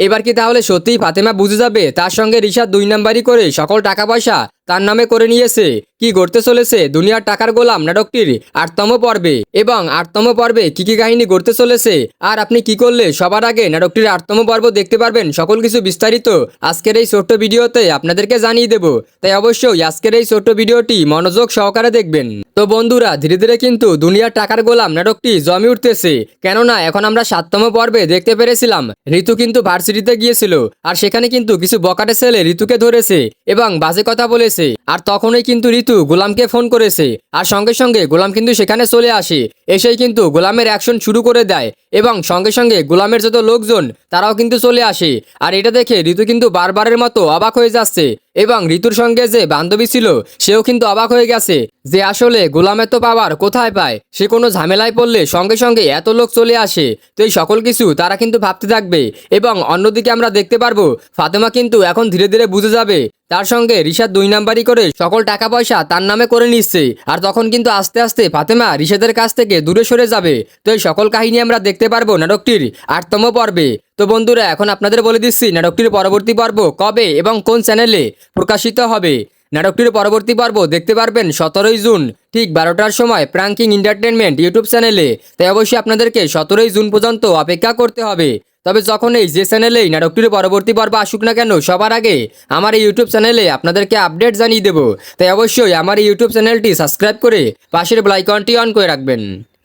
এবার কি তাহলে সত্যিই ফাতেমা বুঝে যাবে তার সঙ্গে রিশাদ 2 নাম্বারি করে সকল টাকা পয়সা তার নামে করে নিয়েছে? কি ঘটতে চলেছে দুনিয়ার টাকার গোলাম নাটকটির 8তম পর্বে, এবং 8তম পর্বে কি কি কাহিনী ঘটতে চলেছে আর আপনি কি করলে সবার আগে নাটকটির 8তম পর্ব দেখতে পারবেন, সকল কিছু বিস্তারিত আজকের এই ছোট্ট ভিডিওতে আপনাদেরকে জানিয়ে দেব। তাই অবশ্যই আজকের এই ছোট্ট ভিডিওটি মনোযোগ সহকারে দেখবেন। তো বন্ধুরা, ধীরে ধীরে কিন্তু দুনিয়ার টাকার গোলাম নাটকটি জমে উঠতেছে, কেননা এখন আমরা 7তম পর্বে দেখতে পেরেছিলাম ঋতু কিন্তু ভার্সিটিতে গিয়েছিল, আর সেখানে কিন্তু কিছু বকাটে ছেলে ঋতুকে ধরেছে এবং বাজে কথা বলেছে। আর তখনই কিন্তু ঋতু গোলামকে ফোন করেছে, আর সঙ্গে সঙ্গে গোলাম কিন্তু সেখানে চলে আসে। এসেই কিন্তু গোলামের অ্যাকশন শুরু করে দেয়, এবং সঙ্গে সঙ্গে গোলামের যত লোকজন তারাও কিন্তু চলে আসে। আর এটা দেখে ঋতু কিন্তু বারবারের মতো অবাক হয়ে যাচ্ছে, এবং ঋতুর সঙ্গে যে বান্ধবী ছিল সেও কিন্তু অবাক হয়ে গেছে যে আসলে গোলামের তো পাওয়ার কোথায় পায়, সে কোনো ঝামেলায় পড়লে সঙ্গে সঙ্গে এত লোক চলে আসে। তো এই সকল কিছু তারা কিন্তু ভাবতে থাকবে, এবং অন্যদিকে আমরা দেখতে পারবো ফাতেমা কিন্তু এখন ধীরে ধীরে বুঝে যাবে তার সঙ্গে রিশাদ 2 নাম্বারি করে সকল টাকা পয়সা তার নামে করে নিচ্ছে। আর তখন কিন্তু আস্তে আস্তে ফাতেমা রিশাদের কাছ থেকে দূরে সরে যাবে। তো এই সকল কাহিনী আমরা দেখতে পারবো নাটকটির 8তম পর্বে। তো বন্ধুরা, এখন আপনাদের বলে দিচ্ছি নাটকটির পরবর্তী পর্ব কবে এবং কোন চ্যানেলে প্রকাশিত হবে। নাটকটির পরবর্তী পর্ব দেখতে পারবেন 17ই জুন ঠিক 12টার সময় প্রাঙ্কিং এন্টারটেনমেন্ট ইউটিউব চ্যানেলে। তাই অবশ্যই আপনাদেরকে 17ই জুন পর্যন্ত অপেক্ষা করতে হবে। তবে যখনই যে চ্যানেলেই নাটকটির পরবর্তী পর্ব আসুক না কেন, সবার আগে আমার এই ইউটিউব চ্যানেলে আপনাদেরকে আপডেট জানিয়ে দেব। তাই অবশ্যই আমার এই ইউটিউব চ্যানেলটি সাবস্ক্রাইব করে পাশের বেল আইকনটি অন করে রাখবেন।